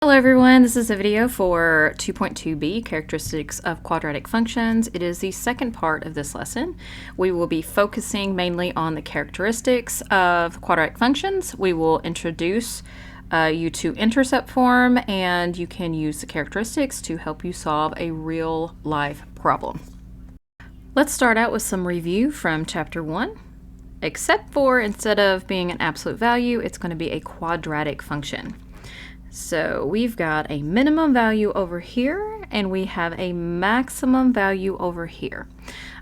Hello everyone, this is a video for 2.2b, Characteristics of Quadratic Functions. It is the second part of this lesson. We will be focusing mainly on the characteristics of quadratic functions. We will introduce you to intercept form, and you can use the characteristics to help you solve a real life problem. Let's start out with some review from chapter 1. Except for instead of being an absolute value, it's going to be a quadratic function. So we've got a minimum value over here, and we have a maximum value over here.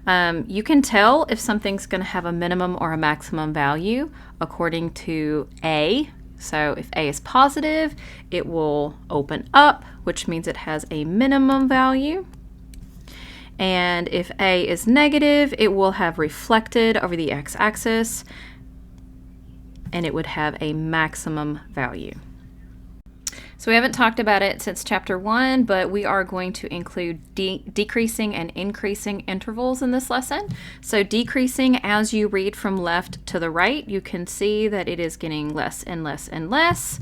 You can tell if something's going to have a minimum or a maximum value according to A. So if A is positive, it will open up, which means it has a minimum value. And if A is negative, it will have reflected over the x-axis, and it would have a maximum value. So we haven't talked about it since chapter 1, but we are going to include decreasing and increasing intervals in this lesson. So decreasing, as you read from left to the right, you can see that it is getting less and less and less,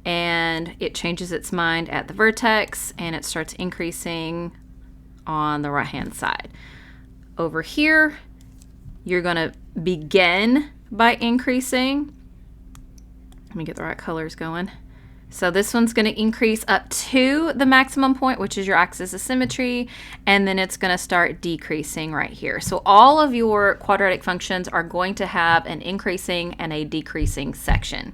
and it changes its mind at the vertex, and it starts increasing on the right-hand side. Over here, you're going to begin by increasing. Let me get the right colors going. So this one's going to increase up to the maximum point, which is your axis of symmetry, and then it's going to start decreasing right here. So all of your quadratic functions are going to have an increasing and a decreasing section.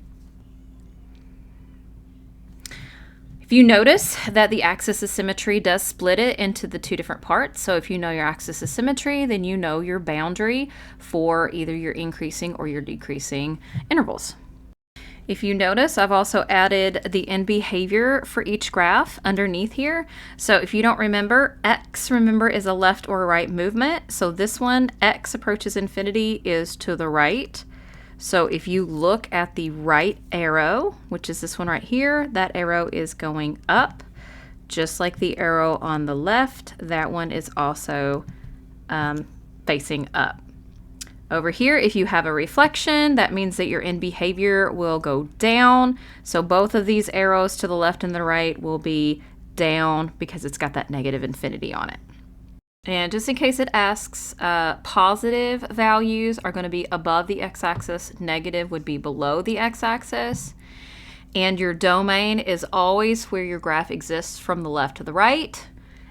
If you notice that the axis of symmetry does split it into the two different parts, so if you know your axis of symmetry, then you know your boundary for either your increasing or your decreasing intervals. If you notice, I've also added the end behavior for each graph underneath here. So if you don't remember, x, remember, is a left or right movement. So this one, x approaches infinity, is to the right. So if you look at the right arrow, which is this one right here, that arrow is going up. Just like the arrow on the left, that one is also facing up. Over here, if you have a reflection, that means that your end behavior will go down. So both of these arrows to the left and the right will be down because it's got that negative infinity on it. And just in case it asks, positive values are going to be above the x-axis, negative would be below the x-axis. And your domain is always where your graph exists from the left to the right,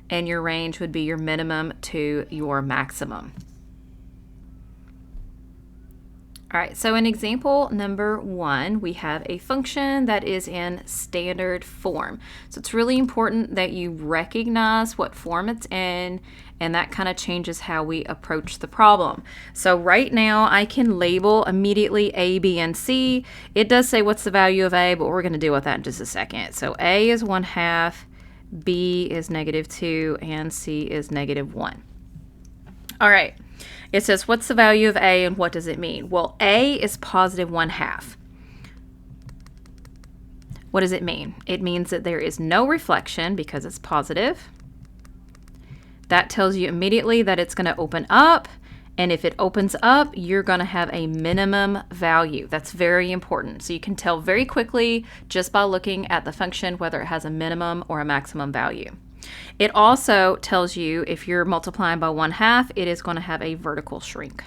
and your range would be your minimum to your maximum. All right, so in example number 1, we have a function that is in standard form. So it's really important that you recognize what form it's in, and that kind of changes how we approach the problem. So right now, I can label immediately A, B, and C. It does say what's the value of A, but we're going to deal with that in just a second. So A is 1/2, B is -2, and C is -1. All right. It says, what's the value of A and what does it mean? Well, A is positive 1/2. What does it mean? It means that there is no reflection because it's positive. That tells you immediately that it's going to open up, and if it opens up, you're going to have a minimum value. That's very important. So you can tell very quickly just by looking at the function whether it has a minimum or a maximum value. It also tells you if you're multiplying by 1/2, it is going to have a vertical shrink,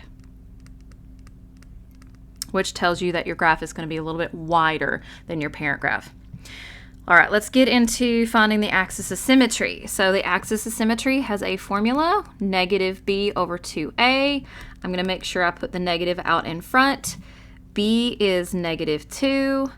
which tells you that your graph is going to be a little bit wider than your parent graph. All right, let's get into finding the axis of symmetry. So the axis of symmetry has a formula, -b/2a. I'm going to make sure I put the negative out in front. B is -2.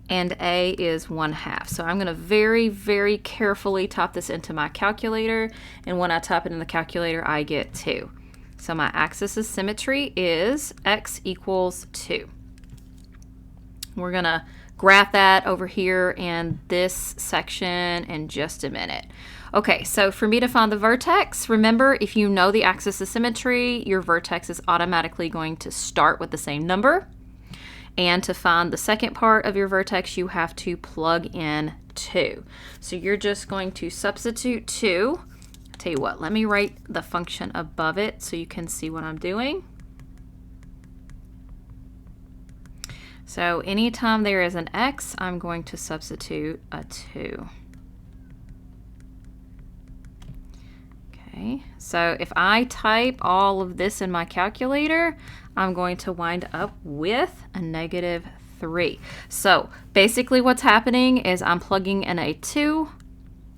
And A is 1/2. So I'm going to very, very carefully type this into my calculator, and when I type it in the calculator, I get 2. So my axis of symmetry is x equals 2. We're going to graph that over here in this section in just a minute. Okay, so for me to find the vertex, remember, if you know the axis of symmetry, your vertex is automatically going to start with the same number. And to find the second part of your vertex, you have to plug in 2. So you're just going to substitute 2. I'll tell you what, let me write the function above it so you can see what I'm doing. So anytime there is an x, I'm going to substitute a 2. Okay, so if I type all of this in my calculator, I'm going to wind up with a -3. So basically what's happening is I'm plugging in a 2,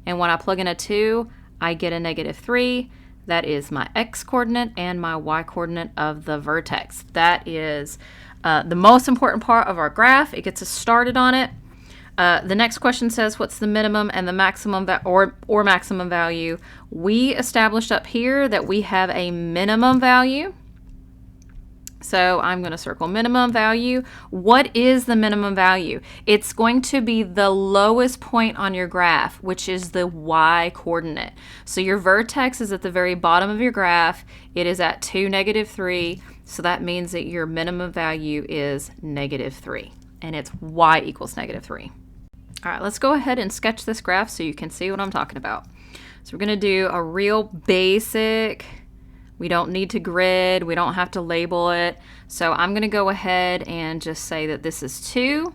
and when I plug in a 2, I get a -3. That is my x-coordinate and my y-coordinate of the vertex. That is the most important part of our graph. It gets us started on it. The next question says, what's the minimum and the maximum or maximum value? We established up here that we have a minimum value. So I'm going to circle minimum value. What is the minimum value? It's going to be the lowest point on your graph, which is the y-coordinate. So your vertex is at the very bottom of your graph. It is at 2, -3. So that means that your minimum value is -3, and it's y equals -3. All right, let's go ahead and sketch this graph so you can see what I'm talking about. So we're going to do a real basic. We don't need to grid. We don't have to label it. So I'm going to go ahead and just say that this is 2.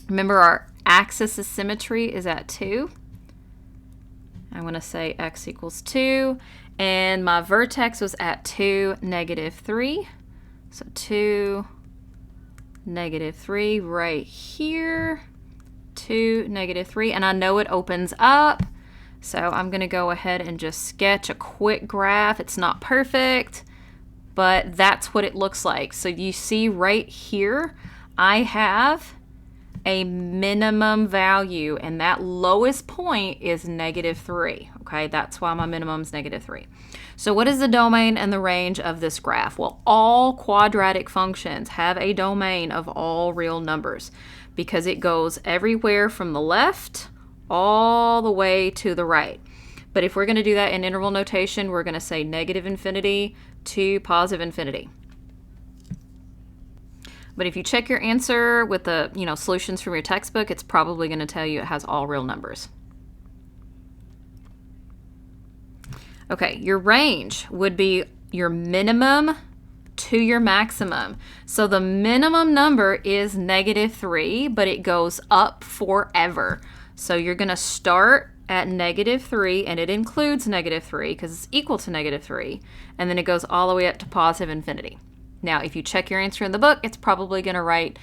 Remember, our axis of symmetry is at 2. I'm going to say x equals 2. And my vertex was at 2, -3. So 2, -3 right here. 2, -3. And I know it opens up. So I'm going to go ahead and just sketch a quick graph. It's not perfect, but that's what it looks like. So you see right here, I have a minimum value, and that lowest point is -3. Okay, that's why my minimum is -3. So what is the domain and the range of this graph? Well, all quadratic functions have a domain of all real numbers because it goes everywhere from the left all the way to the right. But if we're going to do that in interval notation, we're going to say -infinity to +infinity. But if you check your answer with the solutions from your textbook, it's probably going to tell you it has all real numbers. Okay, your range would be your minimum to your maximum. So the minimum number is -3, but it goes up forever. So you're going to start at -3, and it includes -3 because it's equal to -3, and then it goes all the way up to +infinity. Now, if you check your answer in the book, it's probably going to write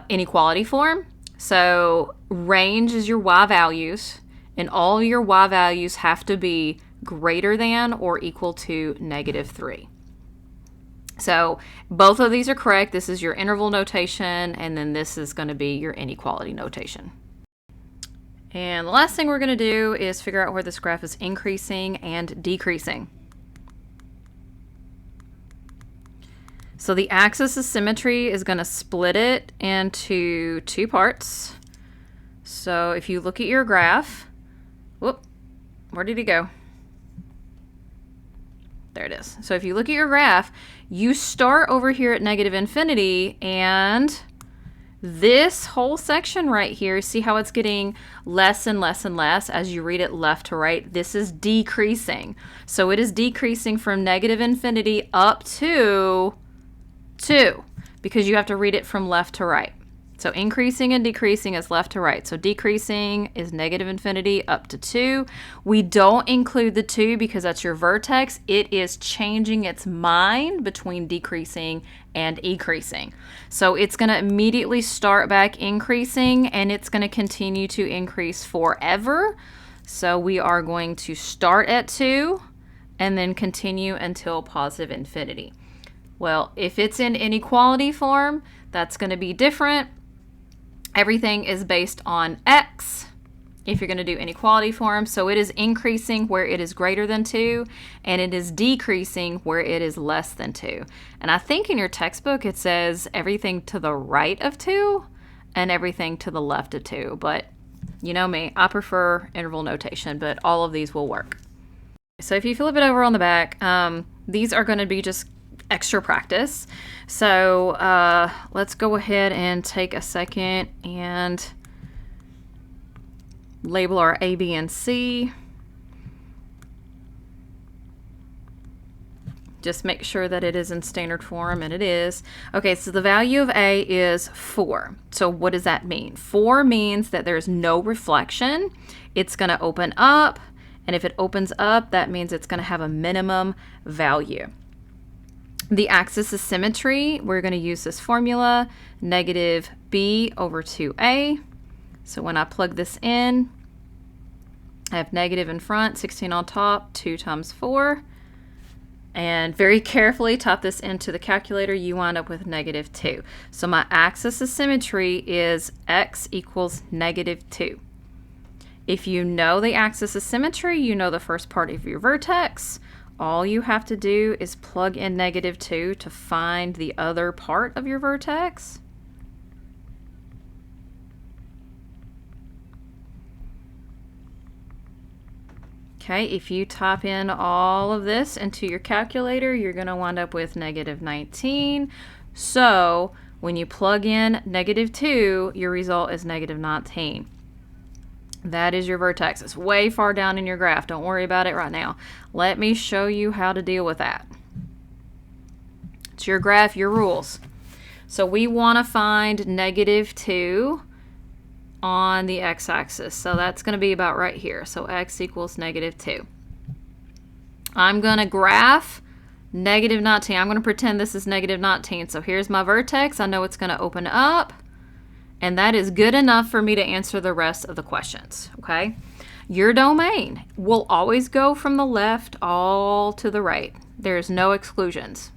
inequality form. So range is your y values, and all your y values have to be greater than or equal to -3. So both of these are correct. This is your interval notation, and then this is going to be your inequality notation. And the last thing we're going to do is figure out where this graph is increasing and decreasing. So the axis of symmetry is going to split it into 2 parts. So if you look at your graph, whoop, where did he go? There it is. So if you look at your graph, you start over here at -infinity, and this whole section right here, see how it's getting less and less and less as you read it left to right? This is decreasing. So it is decreasing from -infinity up to 2 because you have to read it from left to right. So increasing and decreasing is left to right. So decreasing is -infinity up to 2. We don't include the 2 because that's your vertex. It is changing its mind between decreasing and increasing. So it's going to immediately start back increasing, and it's going to continue to increase forever. So we are going to start at 2 and then continue until +infinity. Well, if it's in inequality form, that's going to be different. Everything is based on x if you're going to do inequality form. So it is increasing where it is greater than 2, and it is decreasing where it is less than 2. And I think in your textbook it says everything to the right of 2 and everything to the left of 2. But you know me, I prefer interval notation, but all of these will work. So if you flip it over on the back, these are going to be just extra practice. So let's go ahead and take a second and label our A, B, and C. Just make sure that it is in standard form, and it is. Okay, so the value of A is 4. So what does that mean? 4 means that there's no reflection. It's going to open up, and if it opens up, that means it's going to have a minimum value. The axis of symmetry, we're going to use this formula, negative B over 2A. So when I plug this in, I have negative in front, 16 on top, 2 times 4. And very carefully type this into the calculator, you wind up with negative 2. So my axis of symmetry is x equals negative 2. If you know the axis of symmetry, you know the first part of your vertex. All you have to do is plug in negative 2 to find the other part of your vertex. Okay, if you type in all of this into your calculator, you're going to wind up with negative 19. So when you plug in negative 2, your result is negative 19. That is your vertex. It's way far down in your graph. Don't worry about it right now. Let me show you how to deal with that. It's your graph, your rules. So we want to find negative 2 on the x-axis. So that's going to be about right here. So x equals negative 2. I'm going to graph negative 19. I'm going to pretend this is negative 19. So here's my vertex. I know it's going to open up. And that is good enough for me to answer the rest of the questions, okay? Your domain will always go from the left all to the right. There's no exclusions.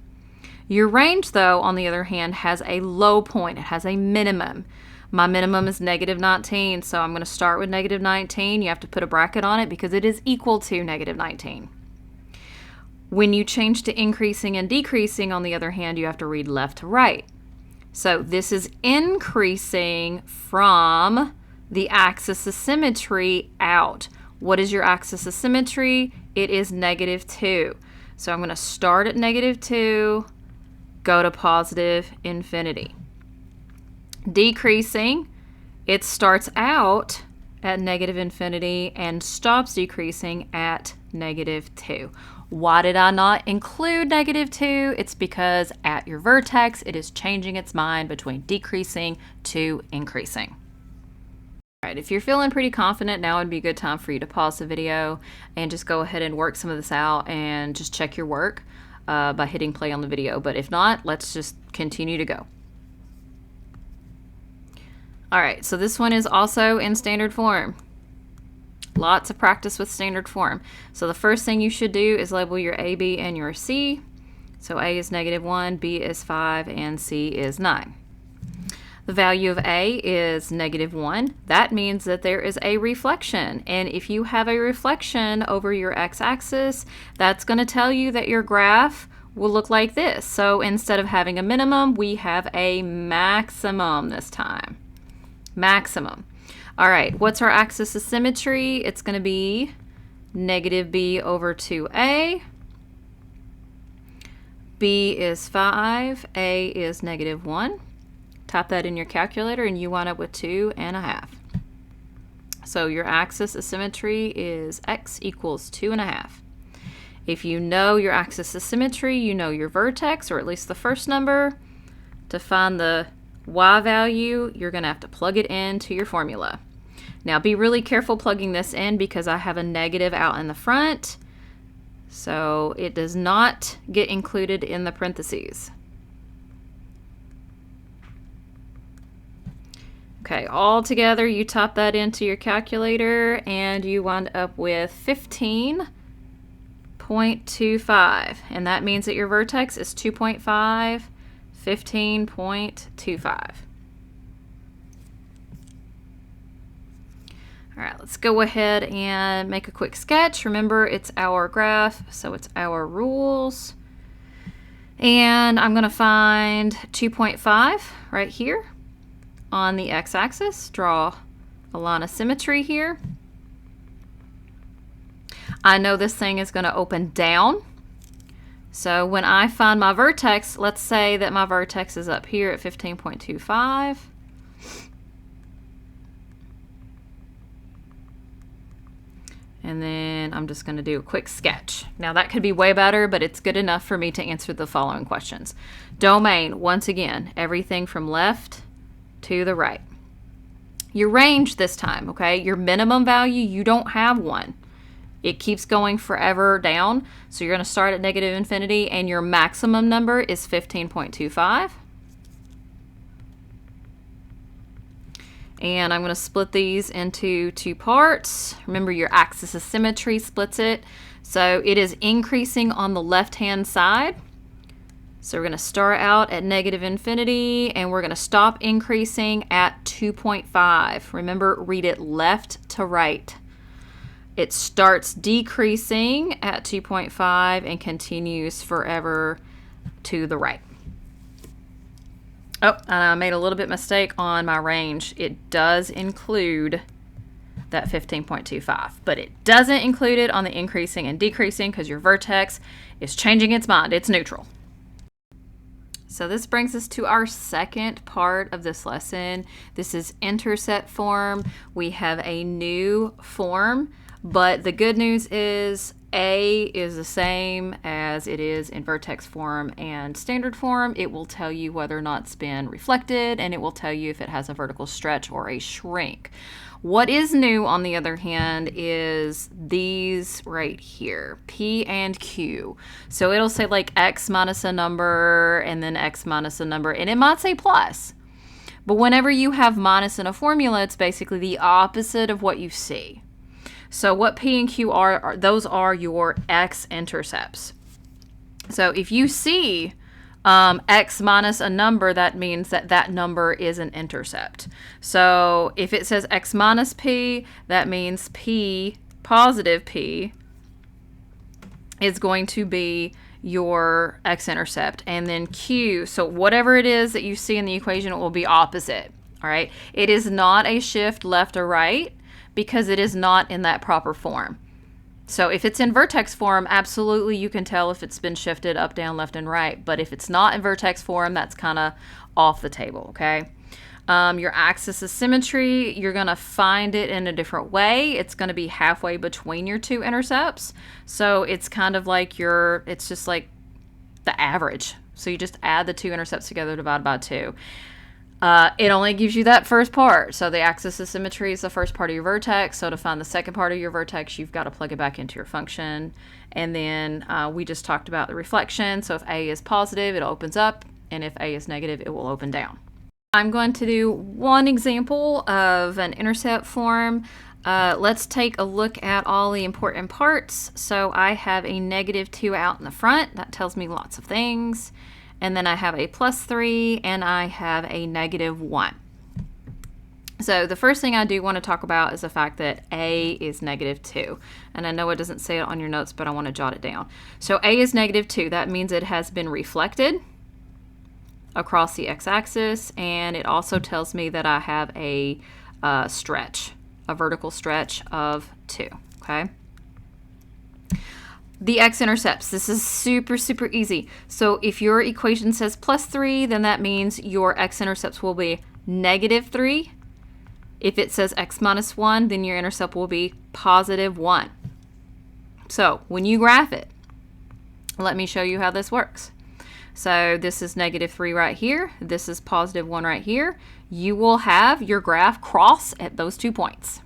Your range, though, on the other hand, has a low point. It has a minimum. My minimum is negative 19, so I'm going to start with negative 19. You have to put a bracket on it because it is equal to negative 19. When you change to increasing and decreasing, on the other hand, you have to read left to right. So this is increasing from the axis of symmetry out. What is your axis of symmetry? It is negative 2. So I'm going to start at negative 2, go to positive infinity. Decreasing, it starts out at negative infinity and stops decreasing at negative 2. Why did I not include negative 2? It's because at your vertex, it is changing its mind between decreasing to increasing. All right, if you're feeling pretty confident, now would be a good time for you to pause the video and just go ahead and work some of this out and just check your work by hitting play on the video. But if not, let's just continue to go. All right, so this one is also in standard form. Lots of practice with standard form. So the first thing you should do is label your A, B, and your C. So A is negative 1, B is 5, and C is 9. The value of A is negative 1. That means that there is a reflection. And if you have a reflection over your x-axis, that's going to tell you that your graph will look like this. So instead of having a minimum, we have a maximum this time. Maximum. All right, what's our axis of symmetry? It's going to be negative B over 2A. B is 5, A is negative 1. Type that in your calculator and you wind up with 2.5. So your axis of symmetry is x equals 2.5. If you know your axis of symmetry, you know your vertex, or at least the first number. To find the y value, you're going to have to plug it into your formula. Now be really careful plugging this in because I have a negative out in the front, so it does not get included in the parentheses. Okay, all together you type that into your calculator and you wind up with 15.25, and that means that your vertex is 2.5, 15.25. All right, let's go ahead and make a quick sketch. Remember, it's our graph, so it's our rules. And I'm going to find 2.5 right here on the x-axis. Draw a line of symmetry here. I know this thing is going to open down. So when I find my vertex, let's say that my vertex is up here at 15.25. And then I'm just going to do a quick sketch. Now that could be way better, but it's good enough for me to answer the following questions. Domain, once again, everything from left to the right. Your range this time, okay? Your minimum value, you don't have one. It keeps going forever down. So you're going to start at negative infinity, and your maximum number is 15.25. And I'm going to split these into two parts. Remember, your axis of symmetry splits it. So it is increasing on the left-hand side. So we're going to start out at negative infinity, and we're going to stop increasing at 2.5. Remember, read it left to right. It starts decreasing at 2.5 and continues forever to the right. Oh, and I made a little bit mistake on my range. It does include that 15.25, but it doesn't include it on the increasing and decreasing because your vertex is changing its mind. It's neutral. So this brings us to our second part of this lesson. This is intercept form. We have a new form, but the good news is A is the same as it is in vertex form and standard form. It will tell you whether or not it's been reflected, and it will tell you if it has a vertical stretch or a shrink. What is new, on the other hand, is these right here, P and Q. So it'll say like X minus a number and then X minus a number, and it might say plus. But whenever you have minus in a formula, it's basically the opposite of what you see. So what P and Q are, those are your x-intercepts. So if you see x minus a number, that means that that number is an intercept. So if it says x minus p, that means p, positive p, is going to be your x-intercept. And then q, so whatever it is that you see in the equation, it will be opposite. All right. It is not a shift left or right, because it is not in that proper form. So if it's in vertex form, absolutely you can tell if it's been shifted up, down, left, and right. But if it's not in vertex form, that's kind of off the table, okay? Your axis of symmetry, you're going to find it in a different way. It's going to be halfway between your two intercepts. So it's kind of like it's just like the average. So you just add the two intercepts together, divided by 2. It only gives you that first part. So the axis of symmetry is the first part of your vertex. So to find the second part of your vertex, you've got to plug it back into your function. And then we just talked about the reflection. So if A is positive, it opens up. And if A is negative, it will open down. I'm going to do one example of an intercept form. Let's take a look at all the important parts. So I have a -2 out in the front. That tells me lots of things. And then I have a +3, and I have a -1. So the first thing I do want to talk about is the fact that A is -2. And I know it doesn't say it on your notes, but I want to jot it down. So A is -2. That means it has been reflected across the x-axis, and it also tells me that I have a stretch, a vertical stretch of 2, okay? The x-intercepts, this is super, super easy. So if your equation says +3, then that means your x-intercepts will be -3. If it says x minus 1, then your intercept will be +1. So when you graph it, let me show you how this works. So this is -3 right here. This is +1 right here. You will have your graph cross at those 2 points.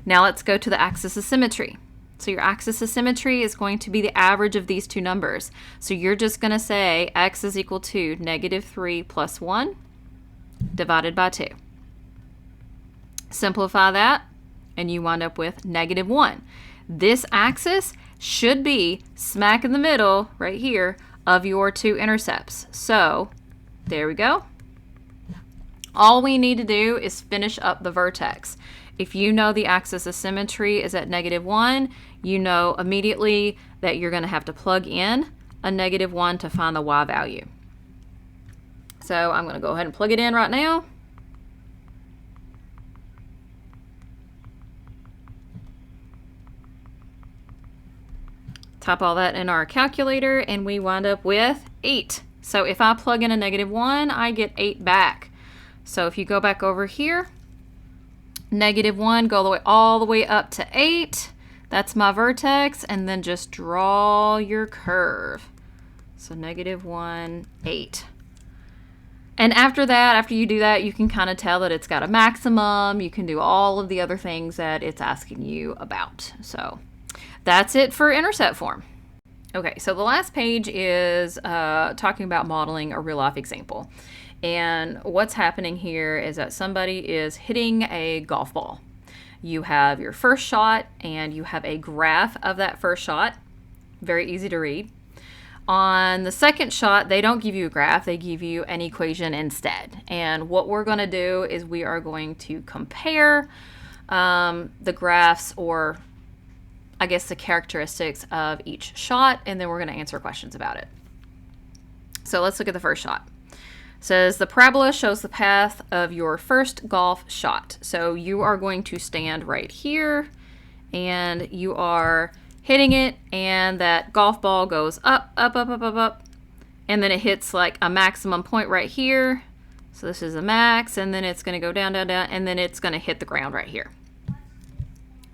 Now let's go to the axis of symmetry. So your axis of symmetry is going to be the average of these two numbers. So you're just going to say x is equal to -3 + 1 divided by 2. Simplify that, and you wind up with -1. This axis should be smack in the middle, right here, of your two intercepts. So there we go. All we need to do is finish up the vertex. If you know the axis of symmetry is at -1, you know immediately that you're going to have to plug in a -1 to find the y value. So I'm going to go ahead and plug it in right now. Type all that in our calculator, and we wind up with 8. So if I plug in a -1, I get 8 back. So if you go back over here, -1, go all the way up to 8. That's my vertex, and then just draw your curve. So -1, 8. And after that, after you do that, you can kind of tell that it's got a maximum. You can do all of the other things that it's asking you about. So that's it for intercept form. Okay, so the last page is talking about modeling a real life example. And what's happening here is that somebody is hitting a golf ball. You have your first shot and you have a graph of that first shot. Very easy to read. On the second shot, they don't give you a graph, they give you an equation instead. And what we're going to do is we are going to compare the graphs, or I guess the characteristics of each shot, and then we're going to answer questions about it. So let's look at the first shot. It says the parabola shows the path of your first golf shot. So you are going to stand right here and you are hitting it, and that golf ball goes up, up, up, up, up, up, and then it hits like a maximum point right here. So this is a max, and then it's going to go down, down, down, and then it's going to hit the ground right here.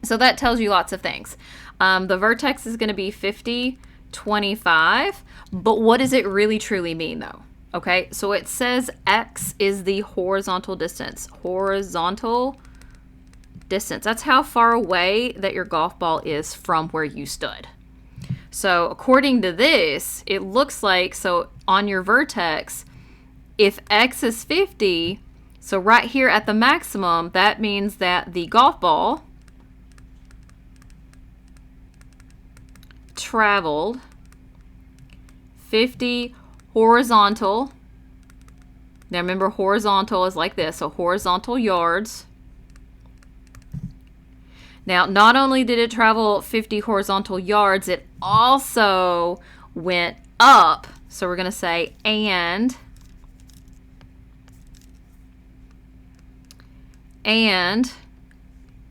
So that tells you lots of things. The vertex is going to be 50, 25, but what does it really truly mean though? Okay, so it says X is the horizontal distance. Horizontal distance. That's how far away that your golf ball is from where you stood. So according to this, it looks like, so on your vertex, if X is 50, so right here at the maximum, that means that the golf ball traveled 50 horizontal. Now remember, horizontal is like this, so horizontal yards. Now, not only did it travel 50 horizontal yards, it also went up. So we're going to say and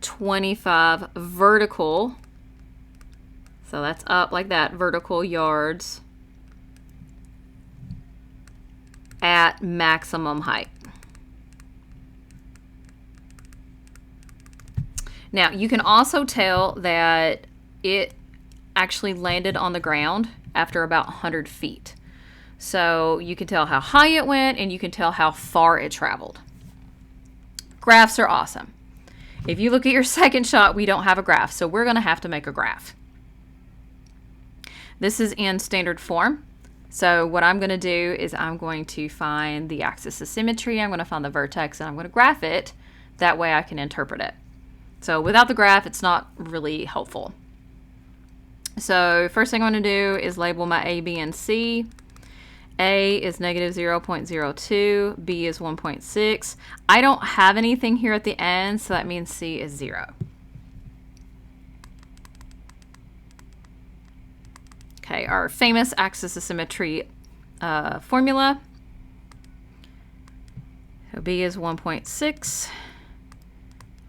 25 vertical. So that's up like that, vertical yards at maximum height. Now, you can also tell that it actually landed on the ground after about 100 feet. So you can tell how high it went, and you can tell how far it traveled. Graphs are awesome. If you look at your second shot, we don't have a graph, so we're going to have to make a graph. This is in standard form. So what I'm going to do is I'm going to find the axis of symmetry, I'm going to find the vertex, and I'm going to graph it. That way I can interpret it. So without the graph, it's not really helpful. So first thing I'm going to do is label my A, B, and C. A is -0.02, B is 1.6. I don't have anything here at the end, so that means C is 0. Okay, our famous axis of symmetry formula. So B is 1.6.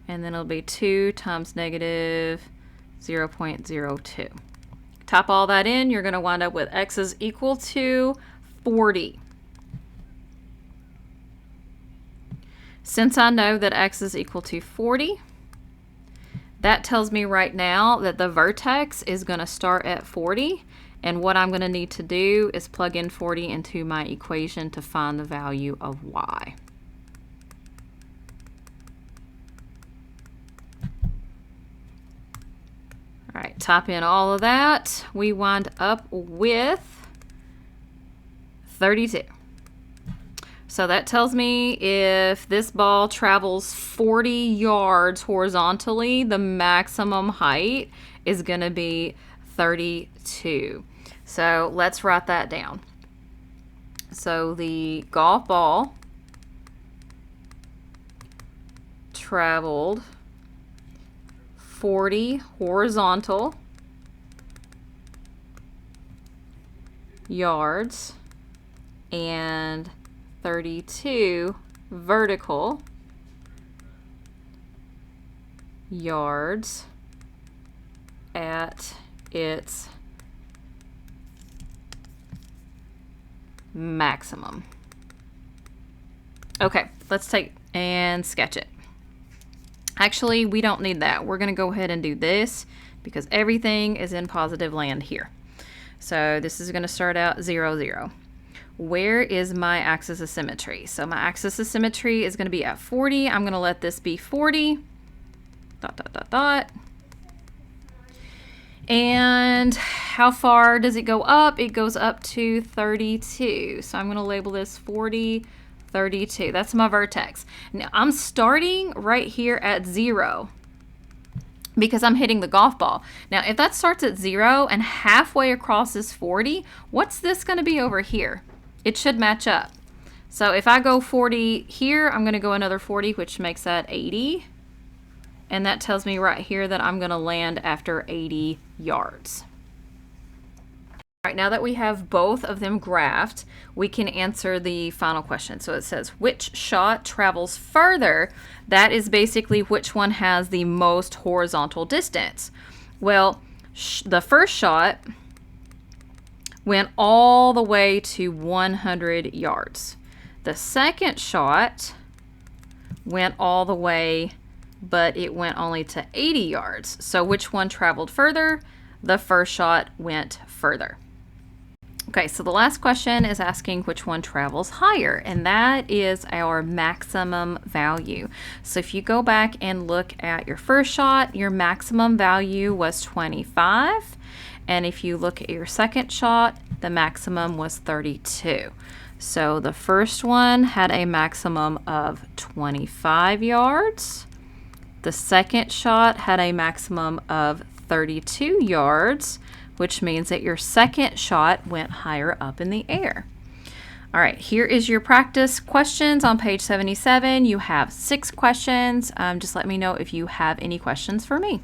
And then it'll be 2 times -0.02. Type all that in, you're going to wind up with X is equal to 40. Since I know that X is equal to 40, that tells me right now that the vertex is going to start at 40. And what I'm going to need to do is plug in 40 into my equation to find the value of Y. All right, type in all of that. We wind up with 32. So that tells me if this ball travels 40 yards horizontally, the maximum height is going to be 32. So let's write that down. So the golf ball traveled 40 horizontal yards and 32 vertical yards at its maximum. Okay, let's take and sketch it. Actually, we don't need that. We're going to go ahead and do this because everything is in positive land here. So this is going to start out 0, 0. Where is my axis of symmetry? So my axis of symmetry is going to be at 40. I'm going to let this be 40. Dot, dot, dot, dot. And how far does it go up? It goes up to 32. So I'm going to label this 40, 32. That's my vertex. Now I'm starting right here at 0 because I'm hitting the golf ball. Now if that starts at 0 and halfway across is 40, what's this going to be over here? It should match up. So if I go 40 here, I'm going to go another 40, which makes that 80. And that tells me right here that I'm going to land after 80 yards. All right, now that we have both of them graphed, we can answer the final question. So it says, which shot travels further? That is basically which one has the most horizontal distance. Well, the first shot went all the way to 100 yards. The second shot went all the way, but it went only to 80 yards. So which one traveled further? The first shot went further. Okay, so the last question is asking which one travels higher, and that is our maximum value. So if you go back and look at your first shot, your maximum value was 25. And if you look at your second shot, the maximum was 32. So the first one had a maximum of 25 yards. The second shot had a maximum of 32 yards, which means that your second shot went higher up in the air. All right, here is your practice questions on page 77. You have 6 questions. Just let me know if you have any questions for me.